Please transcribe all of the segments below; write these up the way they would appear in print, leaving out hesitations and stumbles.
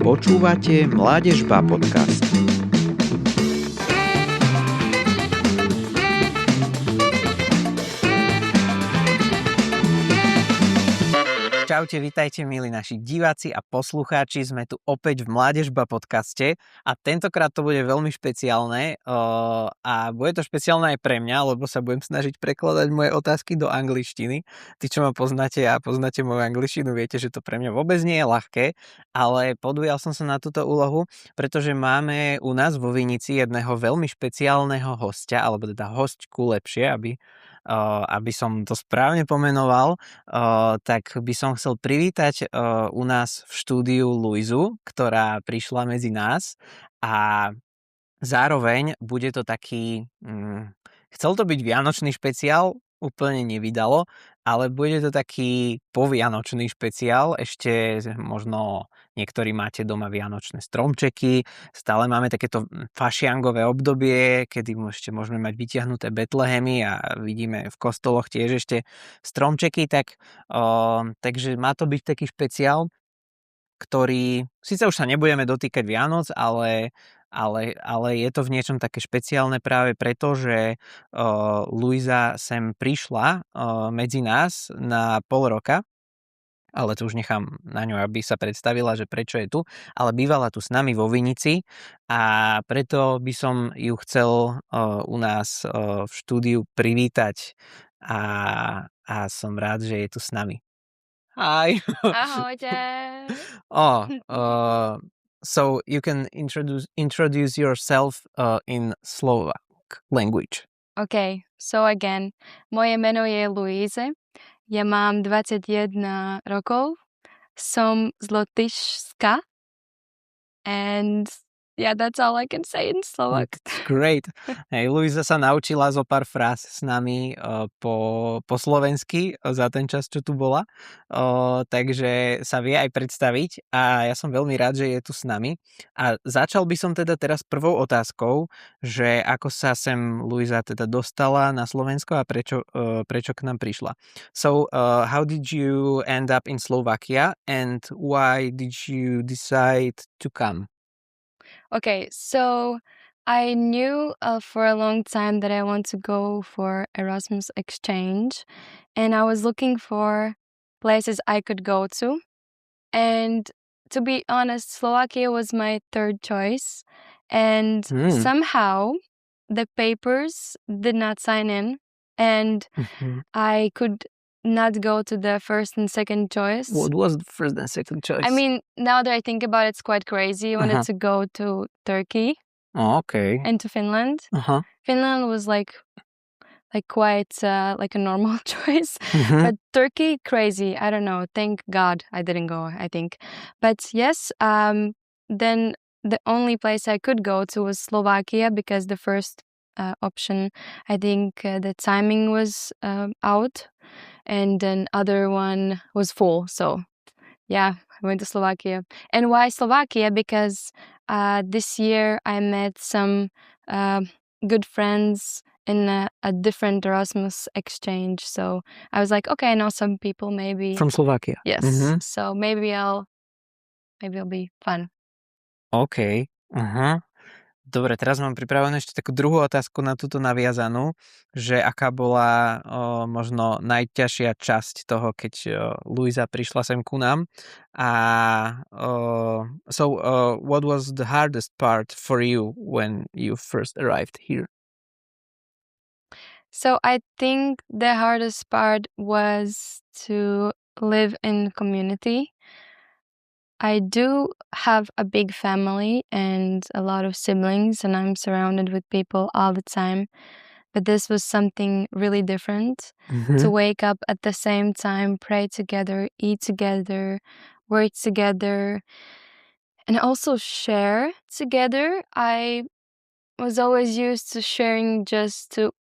Počúvate MLADEZBA podcast. Čaute, vitajte milí naši diváci a poslucháči, sme tu opäť v MLADEZBA podcaste a tentokrát to bude veľmi špeciálne a bude to špeciálne aj pre mňa, lebo sa budem snažiť prekladať moje otázky do angličtiny. Tí, čo ma poznáte a poznáte moju angličtinu, viete, že to pre mňa vôbec nie je ľahké, ale podujal som sa na túto úlohu, pretože máme u nás vo Vinici jedného veľmi špeciálneho hostia, alebo teda hostku lepšie, aby som to správne pomenoval, tak by som chcel privítať u nás v štúdiu Lujzu, ktorá prišla medzi nás a zároveň bude to taký, chcel to byť vianočný špeciál, úplne nevydalo, ale bude to taký po-Vianočný špeciál, ešte možno niektorí máte doma vianočné stromčeky, stále máme takéto fašiangové obdobie, kedy ešte môžeme mať vytiahnuté betlehemy a vidíme v kostoloch tiež ešte stromčeky, takže má to byť taký špeciál, ktorý, síce už sa nebudeme dotýkať Vianoc, ale je to v niečom také špeciálne práve preto, že Lujza sem prišla medzi nás na pol roka, ale to už nechám na ňu, aby sa predstavila, že prečo je tu, ale bývala tu s nami vo Vinici a preto by som ju chcel u nás v štúdiu privítať a som rád, že je tu s nami. Hi. Ahojte. So you can introduce yourself in Slovak language. Okay, so again, moje meno je Luīze. Ja mám 21 rokov. Som z Lotyšska. And yeah, that's all I can say in Slovak. Great. Hej, Lujza sa naučila zo pár fráz s nami po slovensky za ten čas, čo tu bola. Takže sa vie aj predstaviť a ja som veľmi rád, že je tu s nami. A začal by som teda teraz prvou otázkou, že ako sa sem Lujza teda dostala na Slovensko a prečo k nám prišla. So, how did you end up in Slovakia and why did you decide to come? Okay, so I knew for a long time that I want to go for Erasmus exchange, and I was looking for places I could go to. And to be honest, Slovakia was my third choice, and somehow the papers did not sign in, and I could not go to the first and second choice. What was the first and second choice? I mean, now that I think about it, it's quite crazy. I wanted to go to Turkey. Oh, okay. And to Finland. Finland was like quite like a normal choice. But Turkey, crazy. I don't know. Thank God I didn't go, I think. But yes, then the only place I could go to was Slovakia because the first option, I think the timing was out. And then other one was full. So yeah, I went to Slovakia. And why Slovakia? Because this year I met some good friends in a different Erasmus exchange. So I was like, okay, I know some people maybe. From Slovakia? Yes. So maybe it'll be fun. Okay. Dobre, teraz mám pripravenú ešte takú druhú otázku na túto naviazanú, že aká bola možno najťažšia časť toho, keď Lujza prišla sem ku nám. What was the hardest part for you when you first arrived here? So I think the hardest part was to live in community. I do have a big family and a lot of siblings, and I'm surrounded with people all the time. But this was something really different. To wake up at the same time, pray together, eat together, work together, and also share together. I was always used to sharing just to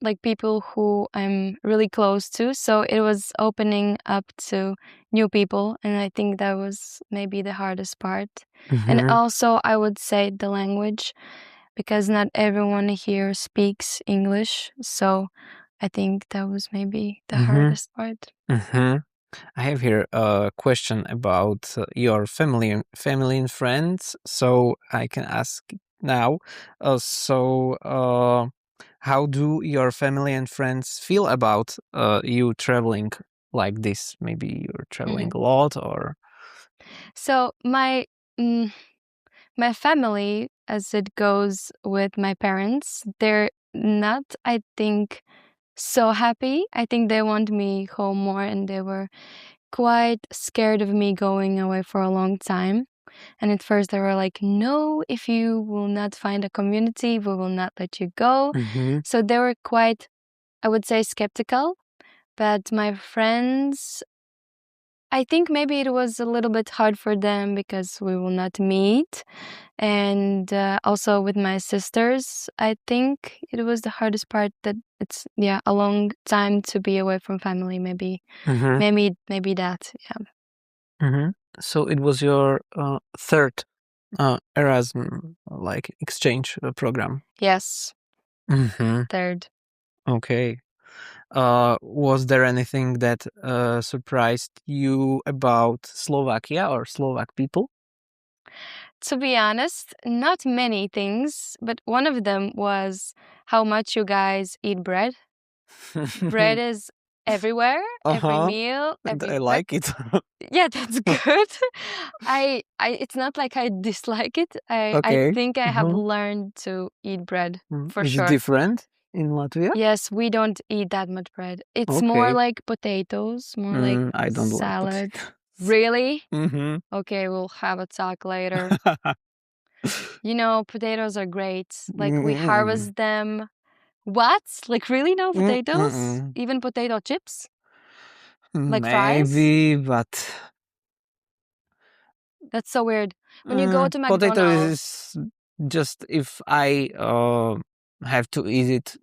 like people who I'm really close to. So it was opening up to new people. And I think that was maybe the hardest part. And also I would say the language, because not everyone here speaks English. So I think that was maybe the hardest part. I have here a question about your family and friends, so I can ask now. How do your family and friends feel about you traveling like this? Maybe you're traveling a lot, or So my family, as it goes with my parents, they're not, I think, so happy. I think they want me home more, and they were quite scared of me going away for a long time. And at first they were like, no, if you will not find a community, we will not let you go. So they were quite, I would say, skeptical. But my friends, I think maybe it was a little bit hard for them because we will not meet. And also with my sisters, I think it was the hardest part, that it's a long time to be away from family. Maybe that. So it was your third Erasmus exchange program. Yes. Third. Okay. Was there anything that surprised you about Slovakia or Slovak people? To be honest, not many things, but one of them was how much you guys eat bread. Bread is everywhere, every meal, And every I like it. Yeah, that's good. It's not like I dislike it. I Okay. think I have learned to eat bread for Is sure. it different in Latvia? Yes, we don't eat that much bread. It's more Okay. like potatoes, more like I don't like salad. potatoes. Really? Mm-hmm. Okay, we'll have a talk later. Potatoes are great. Like, we harvest them. What? Like, really? No potatoes? Even potato chips? Like fries? Maybe, but That's so weird. When you go to potato McDonald's. is just if I have to eat it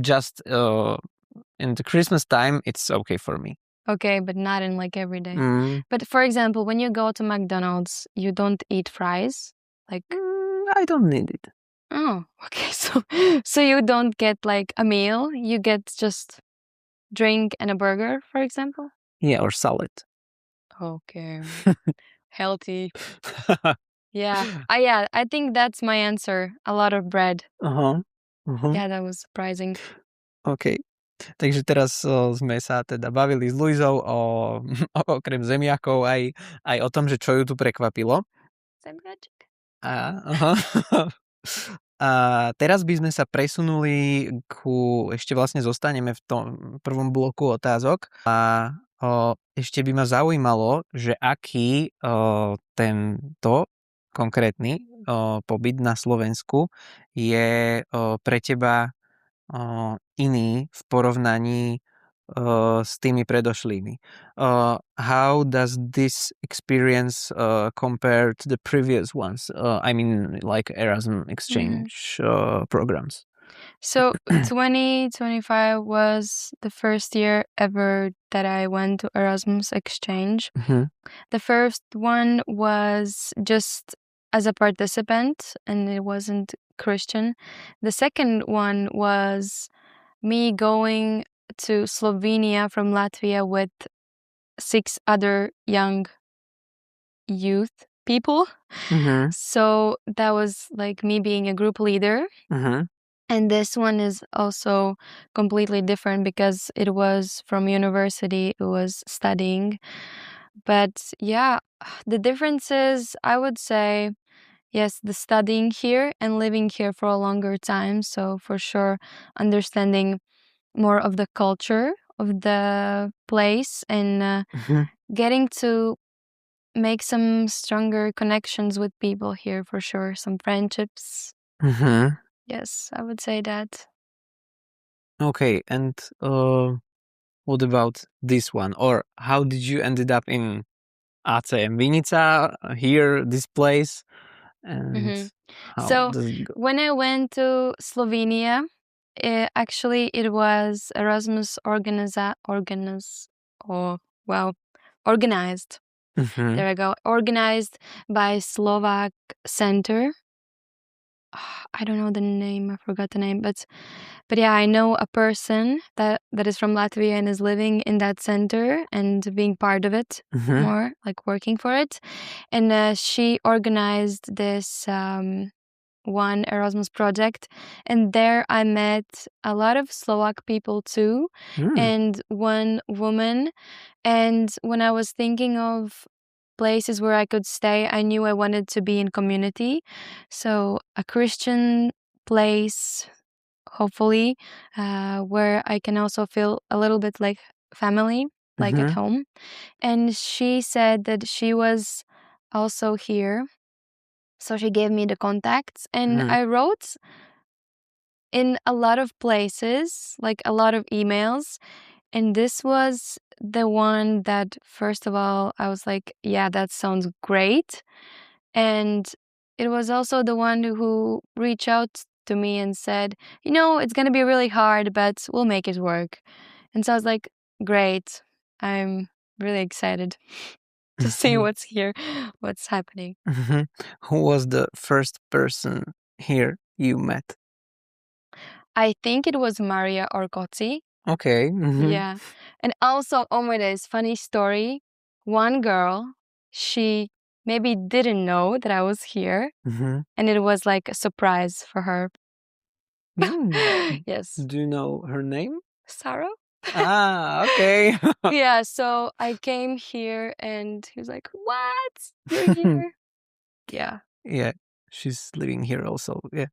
just in the Christmas time, it's okay for me. Okay, but not in like every day. Mm. But for example, when you go to McDonald's, you don't eat fries? Like, I don't need it. oh, okay. So you don't get like a meal, you get just drink and a burger, for example? Yeah, or salad. Okay. Healthy. Yeah. I think that's my answer. A lot of bread. Yeah, that was surprising. OK. Takže teraz sme sa teda bavili s Luizou okrem zemiakov aj o tom, že čo ju tu prekvapilo. Zemiaček. A teraz by sme sa presunuli ešte vlastne zostaneme v tom prvom bloku otázok a ešte by ma zaujímalo, že aký tento konkrétny pobyt na Slovensku je pre teba iný v porovnaní s tými predošlými. How does this experience compare to the previous ones? I mean, like Erasmus exchange programs. So 2025 was the first year ever that I went to Erasmus exchange. The first one was just as a participant, and it wasn't Christian. The second one was me going to Slovenia from Latvia with 6 other young youth people. So that was like me being a group leader. And this one is also completely different because it was from university, it was studying. But yeah, the difference is, I would say, yes, the studying here and living here for a longer time. So for sure, understanding more of the culture of the place and getting to make some stronger connections with people here for sure. Some friendships. Yes, I would say that. Okay, and what about this one? Or how did you ended up in ACM Vinica, here, this place? And how So does it go? when I went to Slovenia, actually it was Erasmus organized. There I go. Organized by Slovak Center. I don't know the name. I forgot the name, but yeah, I know a person that is from Latvia and is living in that center and being part of it more, like working for it. And she organized this one Erasmus project, and there I met a lot of Slovak people too, and one woman. And when I was thinking of places where I could stay, I knew I wanted to be in community. So a Christian place, hopefully, where I can also feel a little bit like family, like at home. And she said that she was also here. So she gave me the contacts, and I wrote in a lot of places, like a lot of emails. And this was the one that, first of all, I was like, yeah, that sounds great. And it was also the one who reached out to me and said, it's going to be really hard, but we'll make it work. And so I was like, great. I'm really excited to see what's here, what's happening. Who was the first person here you met? I think it was Maria Orkoci. Okay. Yeah. And also, oh my days, funny story. One girl, she maybe didn't know that I was here, and it was like a surprise for her. Yes. Do you know her name? Sarah? Okay. Yeah, so I came here and he was like, what? You're here? Yeah. Yeah, she's living here also. Yeah.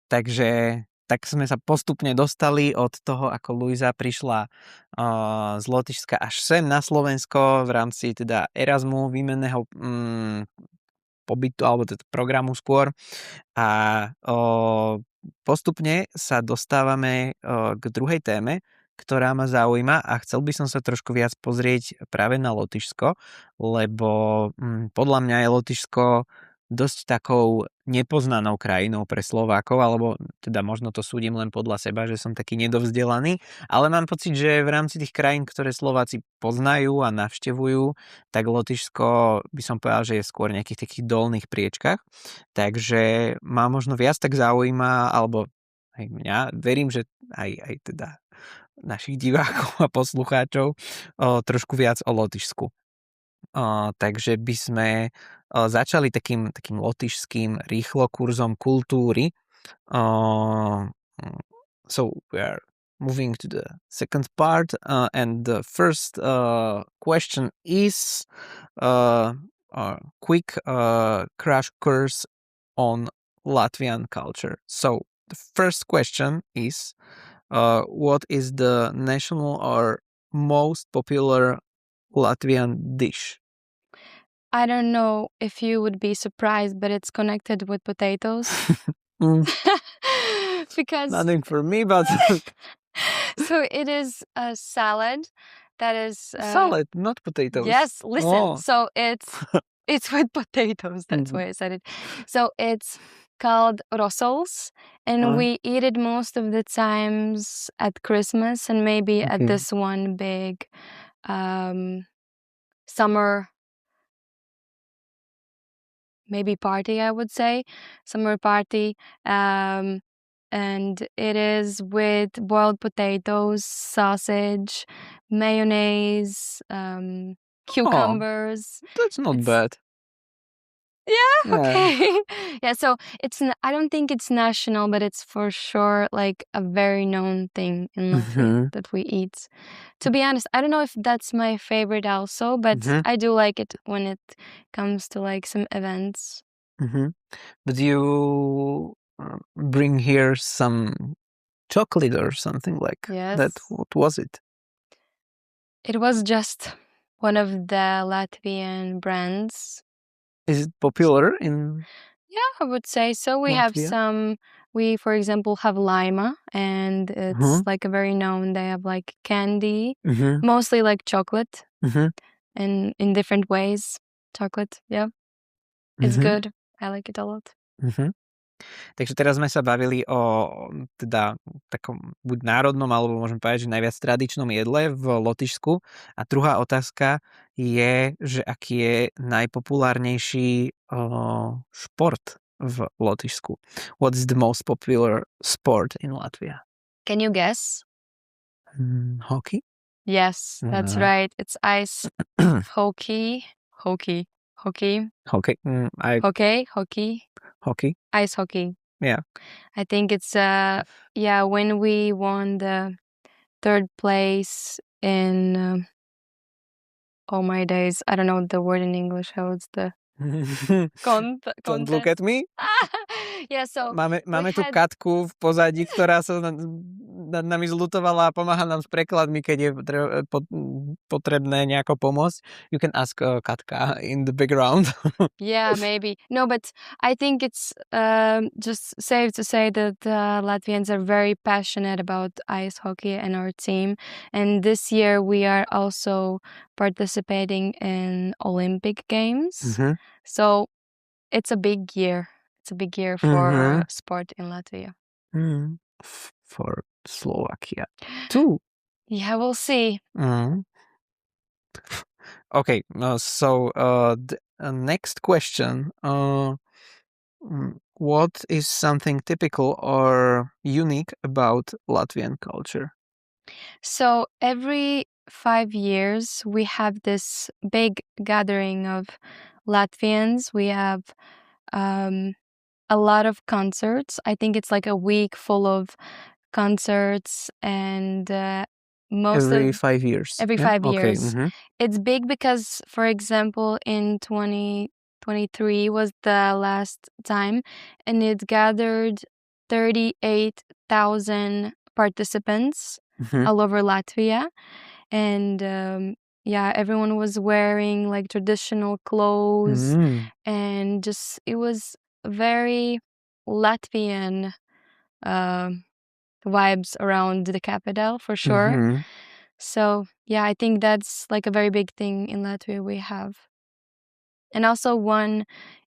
Takže tak sme sa postupne dostali od toho, ako Lujza prišla z Lotyšska až sem na Slovensko v rámci teda Erasmu, výmenného pobytu, alebo teda programu skôr. A postupne sa dostávame k druhej téme, ktorá ma zaujíma, a chcel by som sa trošku viac pozrieť práve na Lotyšsko, lebo podľa mňa je Lotyšsko dosť takou nepoznanou krajinou pre Slovákov, alebo teda možno to súdim len podľa seba, že som taký nedovzdelaný, ale mám pocit, že v rámci tých krajín, ktoré Slováci poznajú a navštevujú, tak Lotyšsko by som povedal, že je skôr nejakých takých dolných priečkách. Takže ma možno viac tak zaujíma, alebo aj mňa, verím, že aj teda našich divákov a poslucháčov trošku viac o Lotyšsku. Takže by sme začali takým lotyšským rýchlokurzom kultúry. So we are moving to the second part, and the first question is a quick crash course on Latvian culture. So the first question is, what is the national or most popular Latvian dish? I don't know if you would be surprised, but it's connected with potatoes. Because nothing for me, but so it is a salad that is salad, not potatoes. Yes, listen. So it's with potatoes. That's why I said it. So it's called rosols, and we eat it most of the times at Christmas and maybe at this one big summer maybe party, I would say, summer party. And it is with boiled potatoes, sausage, mayonnaise, cucumbers. That's not bad. Yeah, okay. Yeah, so I don't think it's national, but it's for sure like a very known thing in Latvia that we eat. To be honest, I don't know if that's my favorite also, but I do like it when it comes to like some events. But you bring here some chocolate or something like that. What was it? It was just one of the Latvian brands. Is it popular in? Yeah, I would say so. We have some. We, for example, have lima, and it's like a very known. They have like candy, mostly like chocolate, and in different ways. Chocolate, yeah, it's good. I like it a lot. Takže teraz sme sa bavili o teda takom buď národnom, alebo môžem povedať, že najviac tradičnom jedle v Lotyšsku. A druhá otázka je, že aký je najpopulárnejší šport v Lotyšsku. What is the most popular sport in Latvia? Can you guess? Hockey? Yes, that's right. It's ice hockey. Hockey. Hockey. Hockey. Ice hockey. Yeah. I think it's when we won the third place in oh my days. I don't know the word in English. How it's the Don't look at me. Yeah, so máme tu Katku v pozadí, ktorá sa nad nami zľutovala a pomáha nám s prekladmi, keď je potrebné nejako pomôcť. You can ask Katka in the background. Yeah, maybe. No, but I think it's just safe to say that Latvians are very passionate about ice hockey and our team. And this year we are also participating in Olympic Games. Mm-hmm. So it's a big year. It's a big year for sport in Latvia. For Slovakia too. Yeah, we'll see. Okay, so the next question. What is something typical or unique about Latvian culture? So every 5 years we have this big gathering of Latvians. We have a lot of concerts. I think it's like a week full of concerts and every 5 years. Every 5 years. Okay. It's big because, for example, in 2023 was the last time, and it gathered 38,000 participants all over Latvia. And everyone was wearing like traditional clothes, and just it was very Latvian vibes around the capital for sure. So I think that's like a very big thing in Latvia we have. And also one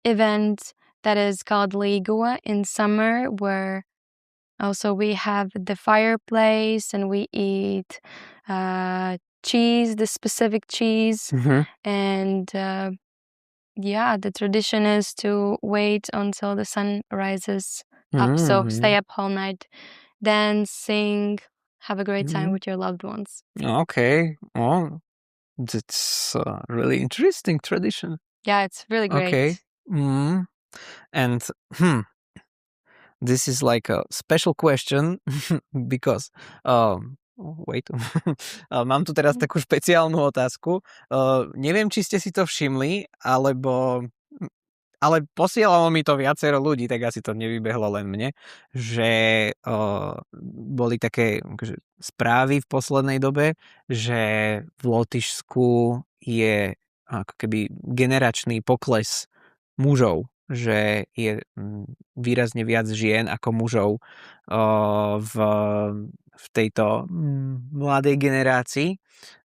event that is called Līgo in summer, where also we have the fireplace and we eat cheese, the specific cheese. And the tradition is to wait until the sun rises up. So stay up all night, dance, sing, have a great time with your loved ones. Okay. Oh, that's a really interesting tradition. Yeah, it's really great. Okay. And this is like a special question because wait. Mám tu teraz takú špeciálnu otázku. Neviem, či ste si to všimli, ale posielalo mi to viacero ľudí, tak asi to nevybehlo len mne, že boli také správy v poslednej dobe, že v Lotyšsku je ako keby generačný pokles mužov, že je výrazne viac žien ako mužov v tejto mladej generácii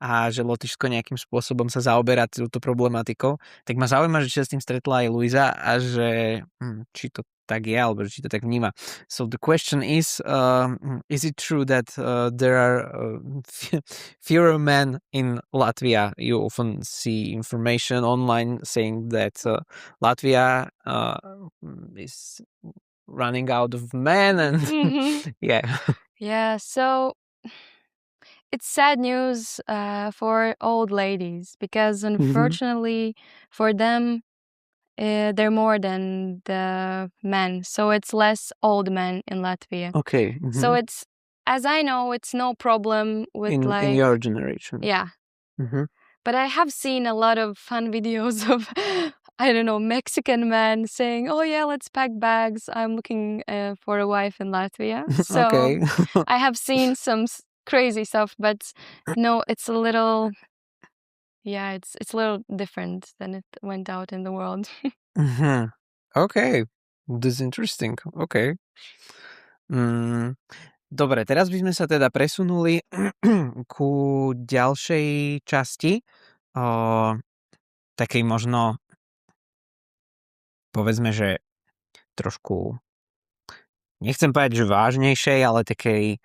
a že Lotyšsko nejakým spôsobom sa zaoberá túto problematikou. Tak ma zaujíma, že či sa s tým stretla aj Lujza a že či to tak je, alebo či to tak vníma. So the question is it true that there are fewer men in Latvia? You often see information online saying that Latvia is running out of men and Yeah, so it's sad news for old ladies because unfortunately for them they're more than the men, so it's less old men in Latvia. Okay. So it's, as I know, it's no problem with in your generation. Yeah. But I have seen a lot of fun videos of I don't know, Mexican men saying, "Oh yeah, let's pack bags. I'm looking for a wife in Latvia." So Okay. I have seen some crazy stuff, but no, it's a little, it's a little different than it went out in the world. Okay, that's interesting. Okay. Dobre, teraz by sme sa teda presunuli ku ďalšej časti, takej možno, povedzme, že trošku nechcem povedať, že vážnejšej, ale takej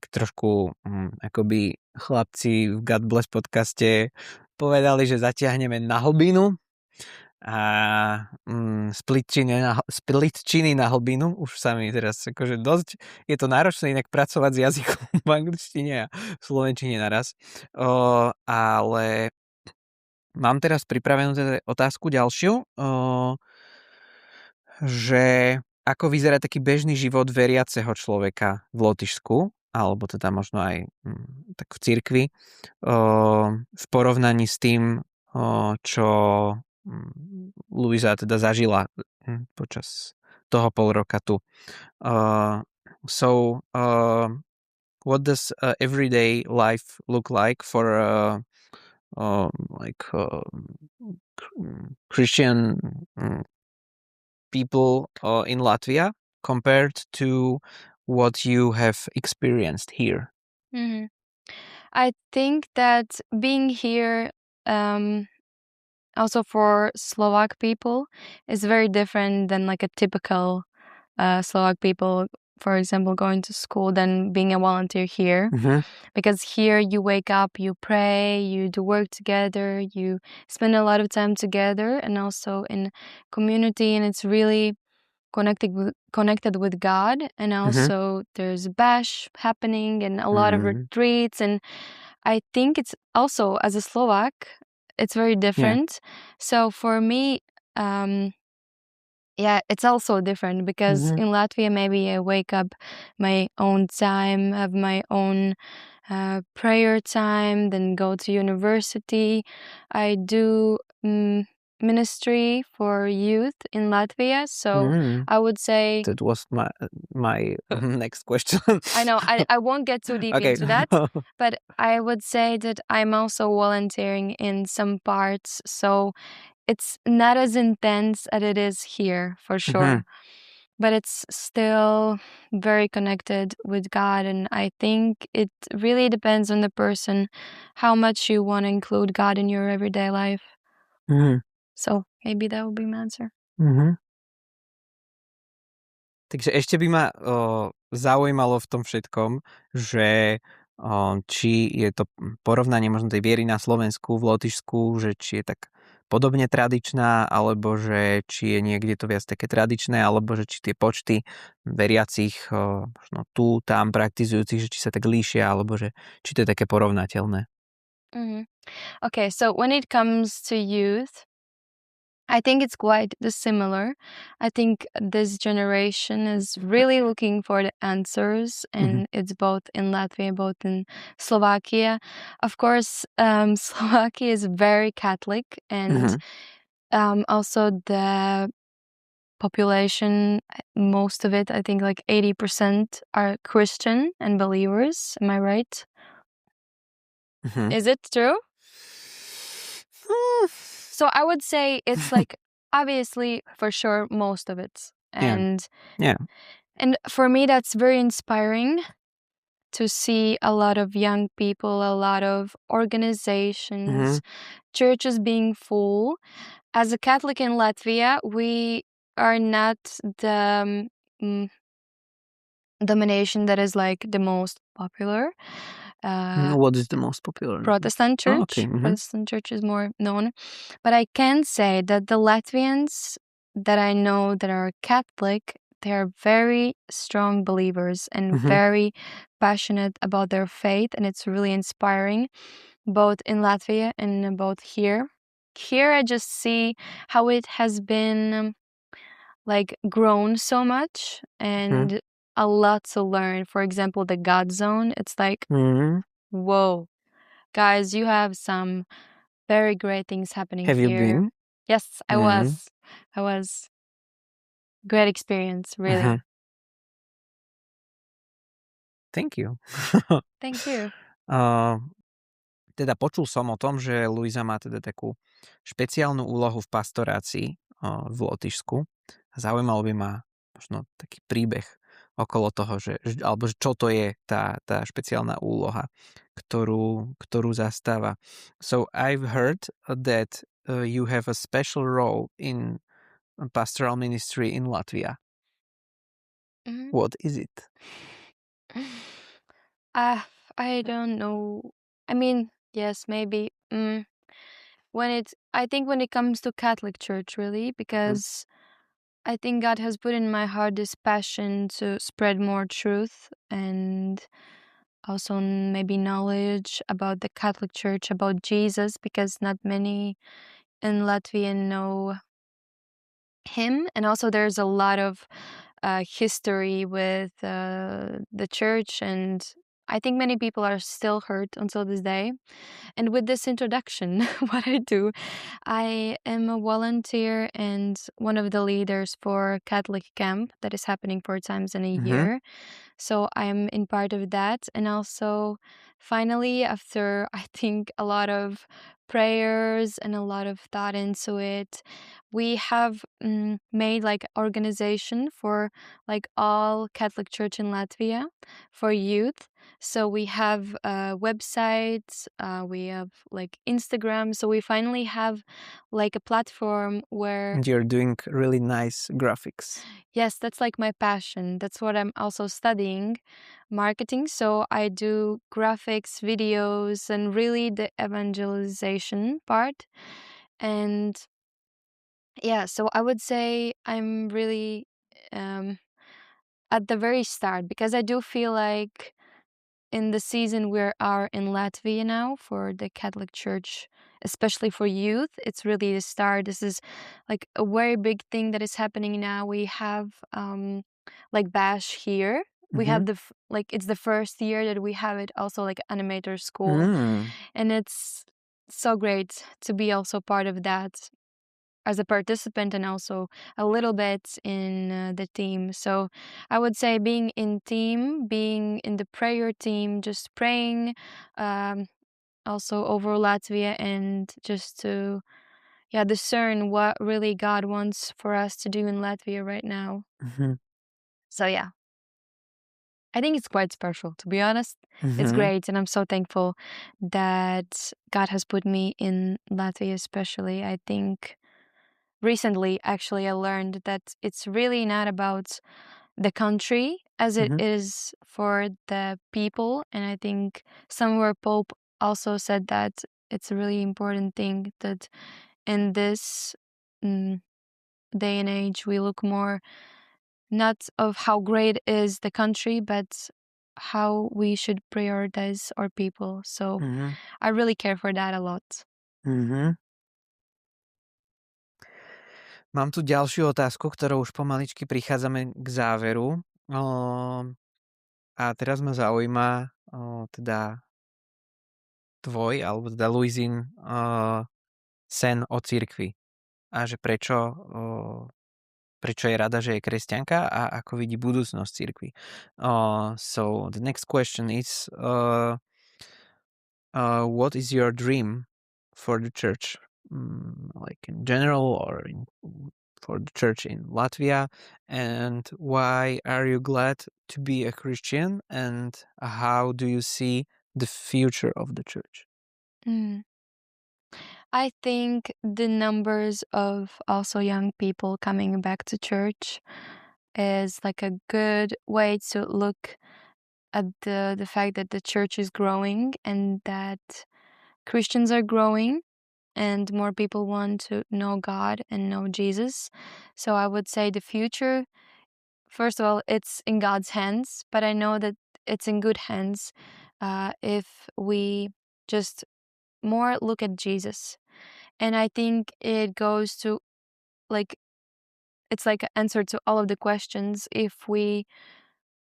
trošku akoby chlapci v God Bless podcaste povedali, že zatiahneme na hlbinu a splitčiny na hlbinu. Už sa mi teraz akože dosť je to náročné inak pracovať s jazykom v angličtine a v slovenčine naraz. Ale mám teraz pripravenú teda otázku ďalšiu, že ako vyzerá taký bežný život veriaceho človeka v Lotyšsku, alebo teda možno aj tak v cirkvi, v porovnaní s tým, čo Lujza teda zažila počas toho polroka tu. So, what does everyday life look like for Christian people in Latvia compared to what you have experienced here? Mhm. I think that being here, also for Slovak people, is very different than like a typical Slovak people, for example, going to school than being a volunteer here. Because here you wake up, you pray, you do work together, you spend a lot of time together, and also in community, and it's really connected with God. And also there's bash happening and a lot of retreats, and I think it's also, as a Slovak, it's very different. So for me, it's also different because in Latvia, maybe I wake up my own time, have my own prayer time, then go to university. I do ministry for youth in Latvia, so I would say that was my next question. I know I won't get too deep into that, but I would say that I'm also volunteering in some parts, so it's not as intense as it is here, for sure. But it's still very connected with God, and I think it really depends on the person how much you want to include God in your everyday life. So maybe that would be my answer. Takže ešte by ma zaujímalo v tom všetkom, že či je to porovnanie možno tej viery na Slovensku, v Lotyšsku, že či je tak podobne tradičná, alebo že či je niekde to viac také tradičné, alebo že či tie počty veriacich možno tu, tam praktizujúcich, že či sa tak líšia, alebo že či to je také porovnateľné. Okay, so when it comes to youth, I think it's quite similar. I think this generation is really looking for the answers, and it's both in Latvia, both in Slovakia. Of course, Slovakia is very Catholic, and also the population, most of it, I think like 80% are Christian and believers. Am I right? Is it true? So I would say it's like obviously for sure most of it. And and for me that's very inspiring to see a lot of young people, a lot of organizations, churches being full. As a Catholic in Latvia, we are not the domination that is like the most popular. What is the most popular? Protestant church. Okay. Protestant church is more known. But I can say that the Latvians that I know that are Catholic, they are very strong believers and very passionate about their faith. And it's really inspiring, both in Latvia and both here. Here I just see how it has been like grown so much and a lot to learn. For example, the God Zone, it's like, whoa, guys, you have some very great things happening here. Have you been? Yes, I was. I was. Great experience, really. Thank you. Thank you. Teda počul som o tom, že Lujza má teda takú špeciálnu úlohu v pastorácii v Lotyšsku. Zaujímalo by ma možno taký príbeh okolo toho, alebo čo to je tá špeciálna úloha, ktorú zastáva. So I've heard that you have a special role in pastoral ministry in Latvia. Mhm. What is it? I don't know. I mean, yes, maybe. I think when it comes to Catholic Church, really, because I think God has put in my heart this passion to spread more truth and also maybe knowledge about the Catholic Church, about Jesus, because not many in Latvia know him. And also, there's a lot of history with the church, and I think many people are still hurt until this day. And with this introduction, what I do, I am a volunteer and one of the leaders for Catholic camp that is happening 4 times in a Mm-hmm. year. So I'm in part of that. And also, finally, after I think a lot of prayers and a lot of thought into it, we have made like organization for like all Catholic Church in Latvia for youth. So we have websites, we have like Instagram. So we finally have like a platform where And you're doing really nice graphics. yes, that's like my passion. That's what I'm also studying, marketing. So I do graphics, videos, and really the evangelization part. And yeah, so I would say I'm really at the very start, because I do feel like in the season we are in Latvia now for the Catholic Church, especially for youth, it's really the start. This is like a very big thing that is happening now. We have like Bash here. We have like it's the first year that we have it also like animator school, and it's so great to be also part of that as a participant and also a little bit in the team. So I would say being in the prayer team, just praying also over Latvia and just to discern what really God wants for us to do in Latvia right now. So yeah, I think it's quite special, to be honest. It's great, and I'm so thankful that God has put me in Latvia especially. I think recently, actually, I learned that it's really not about the country as it is for the people. And I think somewhere Pope also said that it's a really important thing that in this day and age, we look more not of how great is the country, but how we should prioritize our people. So I really care for that a lot. Mám tu ďalšiu otázku, ktorou už pomaličky prichádzame k záveru. A teraz ma zaujíma teda tvoj, alebo teda Luizin sen o cirkvi. A že prečo je rada, že je kresťanka a ako vidí budúcnosť cirkvi. So the next question is what is your dream for the church, like in general or for the church in Latvia, and why are you glad to be a Christian, and how do you see the future of the church? I think the numbers of also young people coming back to church is like a good way to look at the fact that the church is growing and that Christians are growing and more people want to know God and know Jesus. So I would say the future, first of all, it's in God's hands, but I know that it's in good hands if we just more look at Jesus. And I think it goes to like, it's like an answer to all of the questions. If we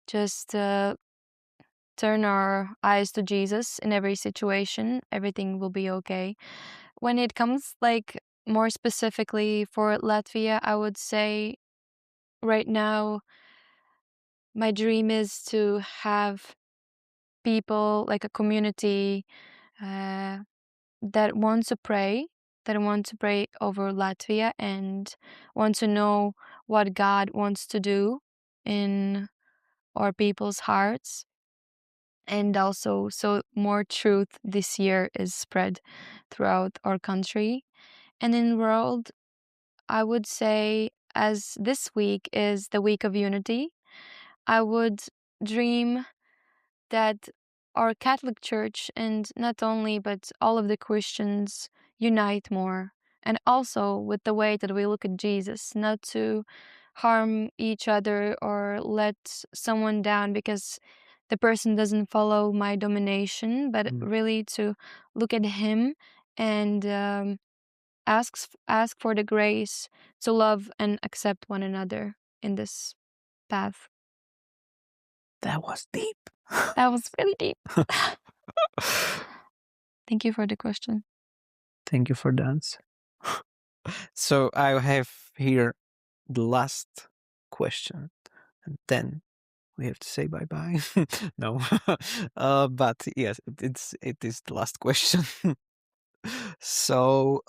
just turn our eyes to Jesus in every situation, everything will be okay. When it comes like more specifically for Latvia, I would say right now, my dream is to have people, like a community that want to pray, over Latvia and want to know what God wants to do in our people's hearts. And also, so more truth this year is spread throughout our country. And in world, I would say, as this week is the week of unity, I would dream that our Catholic Church, and not only, but all of the Christians, unite more. And also with the way that we look at Jesus, not to harm each other or let someone down because the person doesn't follow my domination, but really to look at him and ask for the grace to love and accept one another in this path. That was deep. That was really deep. Thank you for the question. Thank you for the answer. So I have here the last question, and then we have to say bye-bye. No. But yes, it is the last question. So,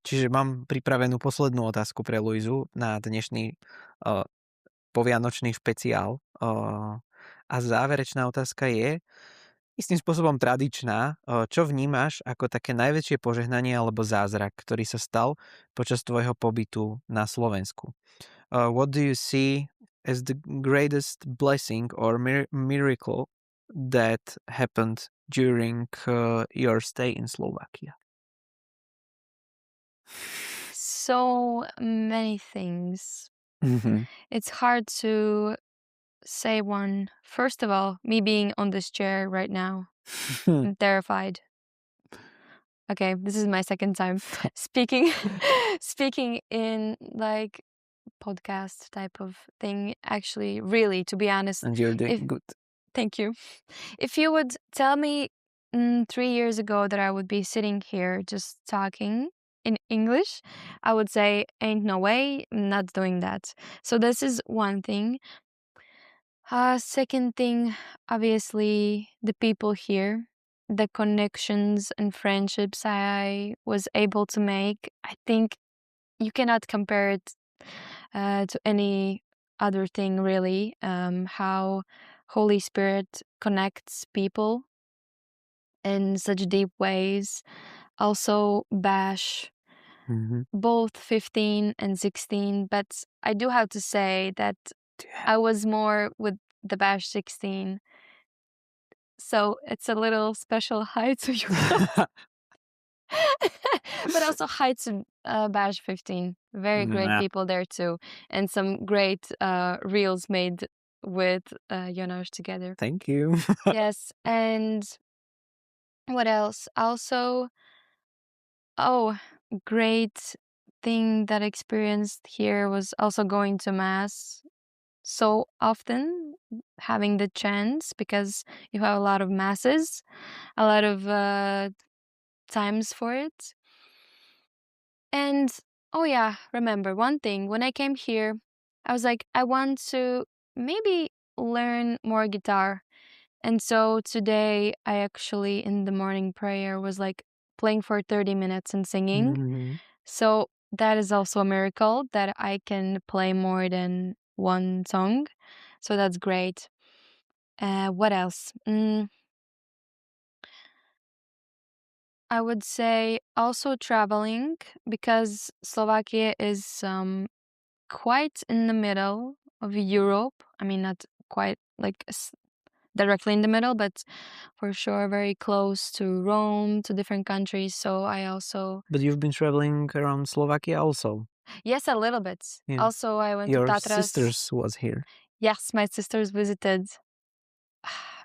čiže mám pripravenú poslednú otázku pre Luizu na dnešný po-Vianočný špeciál. A záverečná otázka je istým spôsobom tradičná. Čo vnímaš ako také najväčšie požehnanie alebo zázrak, ktorý sa stal počas tvojho pobytu na Slovensku? What do you see as the greatest blessing or miracle that happened during your stay in Slovakia? So many things. It's hard to say one. First of all, me being on this chair right now, I'm terrified. Okay, this is my second time speaking in like podcast type of thing. Actually, really, to be honest. And you're doing good. Thank you. If you would tell me 3 years ago that I would be sitting here just talking in English, I would say, ain't no way, I'm not doing that. So this is one thing. Second thing, obviously, the people here, the connections and friendships I was able to make. I think you cannot compare it to any other thing, really. How Holy Spirit connects people in such deep ways. Also, Bash, both 15 and 16. But I do have to say that I was more with the Bash 16. So it's a little special hi to you. But also hi to Bash 15. Very great people there too. And some great reels made with Jonas together. Thank you. Yes. And what else? Also, great thing that I experienced here was also going to Mass so often, having the chance, because you have a lot of masses, a lot of times for it. And remember one thing, when I came here, I was like, I want to maybe learn more guitar. And so today I actually in the morning prayer was like playing for 30 minutes and singing. So that is also a miracle that I can play more than one song. So that's great. What else? I would say also traveling, because Slovakia is quite in the middle of Europe. I mean, not quite like directly in the middle, but for sure very close to Rome, to different countries. So I also... But you've been traveling around Slovakia also. Yes, a little bit. Yeah. Also, I went Your to Tatras. sisters was here. Yes, my sisters visited,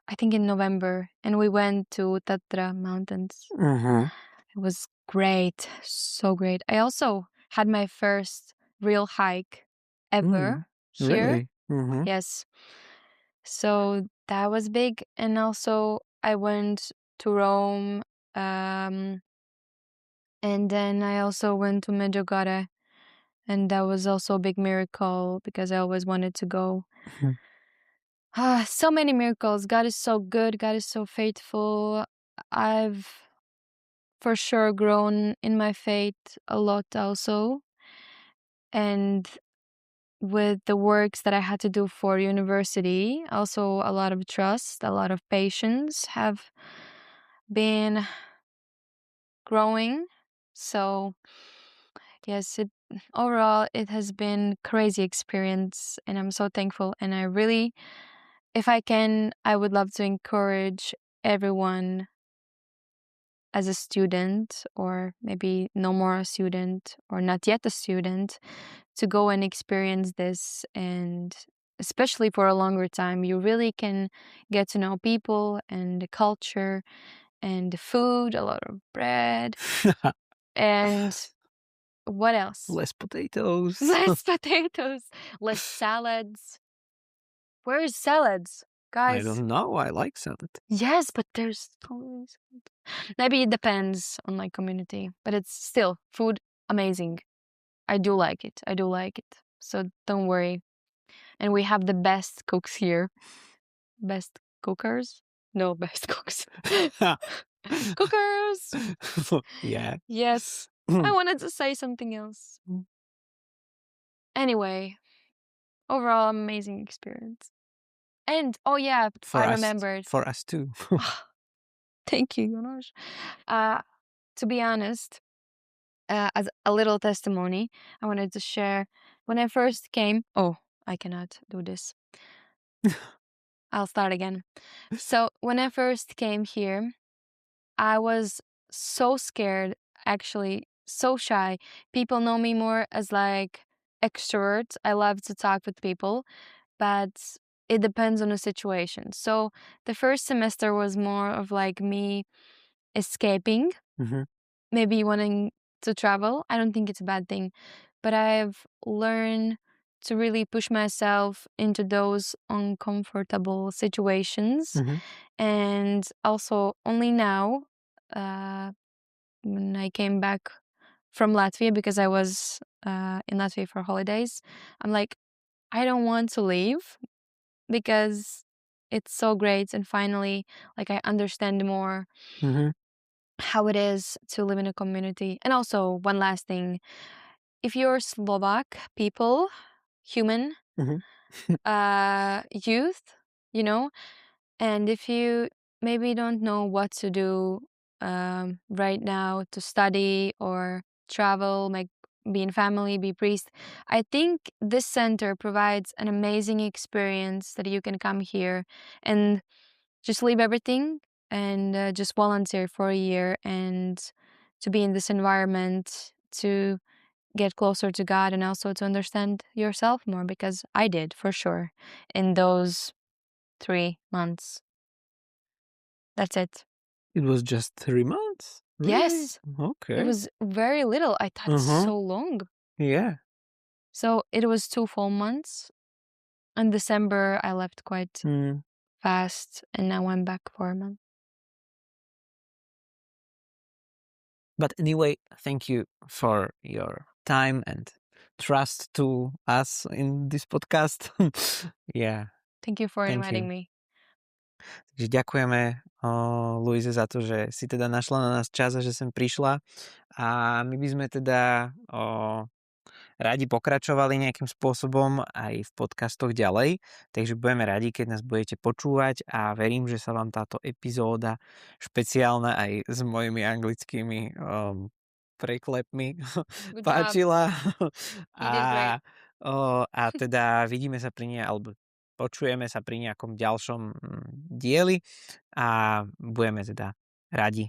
I think in November, and we went to Tatra Mountains. It was great. So great. I also had my first real hike ever here. Really? Yes. So that was big. And also I went to Rome, and then I also went to Medjugorje, and that was also a big miracle because I always wanted to go. So many miracles. God is so good. God is so faithful. I've for sure grown in my faith a lot also. And with the works that I had to do for university, also a lot of trust, a lot of patience have been growing. So yes, overall, it has been crazy experience, and I'm so thankful. And I really, if I can, I would love to encourage everyone as a student, or maybe no more a student, or not yet a student, to go and experience this. And especially for a longer time, you really can get to know people and the culture and the food, a lot of bread, and what else? Less potatoes. Less potatoes, less salads. Where is salads, I guys? don't know. I like salad. Yes, but there's always maybe it depends on my community, but it's still food amazing. I do like it. So don't worry. And we have the best cooks here. Best cookers? No, best cooks. Cookers. Yeah. Yes. I wanted to say something else. Anyway, overall amazing experience. And oh yeah, I remembered. For us too. Thank you, Jonas. To be honest, as a little testimony, I wanted to share when I first came. Oh, I cannot do this. I'll start again. So when I first came here, I was so scared, actually, so shy. People know me more as like extrovert. I love to talk with people, but it depends on the situation. So the first semester was more of like me escaping, maybe wanting to travel. I don't think it's a bad thing, but I've learned to really push myself into those uncomfortable situations. And also only now, when I came back from Latvia, because I was in Latvia for holidays, I'm like, I don't want to leave because it's so great. And finally, like, I understand more how it is to live in a community. And also, one last thing, if you're Slovak people, human, youth, you know, and if you maybe don't know what to do right now to study or travel, like be in family, be priest, I think this center provides an amazing experience that you can come here and just leave everything and just volunteer for a year and to be in this environment, to get closer to God and also to understand yourself more, because I did for sure in those 3 months. That's it. It was just 3 months? Really? Yes. Okay. It was very little. I thought so long. Yeah. So it was 2 full months. In December, I left quite fast, and now I'm back for a month. But anyway, thank you for your time and trust to us in this podcast. Yeah. Thank you for Thank inviting you. me. Takže ďakujeme Luíze za to, že si teda našla na nás čas a že sem prišla. A my by sme teda radi pokračovali nejakým spôsobom aj v podcastoch ďalej, takže budeme radi, keď nás budete počúvať a verím, že sa vám táto epizóda špeciálna aj s mojimi anglickými preklepmi páčila. A teda vidíme sa pri nej, alebo počujeme sa pri nejakom ďalšom dieli a budeme teda radi,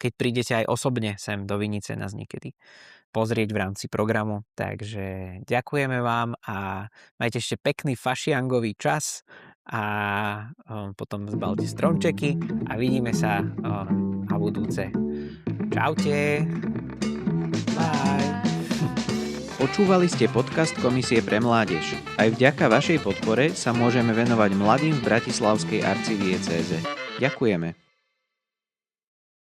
keď prídete aj osobne sem do Vinice nás niekedy pozrieť v rámci programu. Takže ďakujeme vám a majte ešte pekný fašiangový čas a potom zbalte stromčeky a vidíme sa na budúce. Čaute. Bye. Počúvali ste podcast Komisie pre mládež. Aj vďaka vašej podpore sa môžeme venovať mladým v bratislavskej arcidiecéze. Ďakujeme.